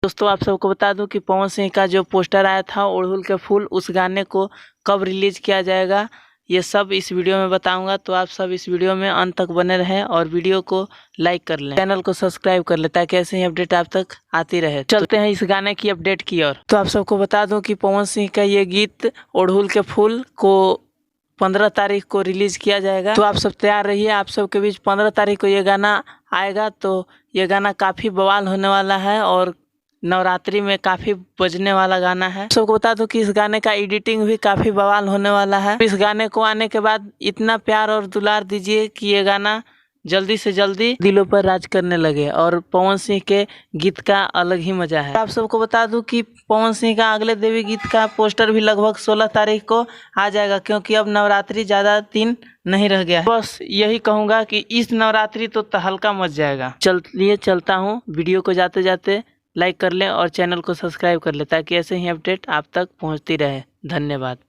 दोस्तों आप सबको बता दूं कि पवन सिंह का जो पोस्टर आया था अड़हुल के फूल, उस गाने को कब रिलीज किया जाएगा ये सब इस वीडियो में बताऊंगा। तो आप सब इस वीडियो में अंत तक बने रहें और वीडियो को लाइक कर लें, चैनल को सब्सक्राइब कर लें ताकि ऐसे ही अपडेट आप तक आती रहे। चलते हैं इस गाने की अपडेट की ओर। तो आप सबको बता दूं कि पवन सिंह का ये गीत अड़हुल के फूल को 15 तारीख को रिलीज किया जाएगा। तो आप सब तैयार रहिए, आप सबके बीच 15 तारीख को ये गाना आएगा। तो ये गाना काफ़ी बवाल होने वाला है और नवरात्रि में काफ़ी बजने वाला गाना है। सबको बता दूं कि इस गाने का एडिटिंग भी काफ़ी बवाल होने वाला है। इस गाने को आने के बाद इतना प्यार और दुलार दीजिए कि ये गाना जल्दी से जल्दी दिलों पर राज करने लगे और पवन सिंह के गीत का अलग ही मजा है। आप सबको बता दूं कि पवन सिंह का अगले देवी गीत का पोस्टर भी लगभग 16 तारीख को आ जाएगा, क्योंकि अब नवरात्रि ज़्यादा दिन नहीं रह गया है। बस यही कहूँगा कि इस नवरात्रि तो तहलका मच जाएगा। चलिए चलता हूँ, वीडियो को जाते जाते लाइक कर लें और चैनल को सब्सक्राइब कर लें ताकि ऐसे ही अपडेट आप तक पहुँचती रहे। धन्यवाद।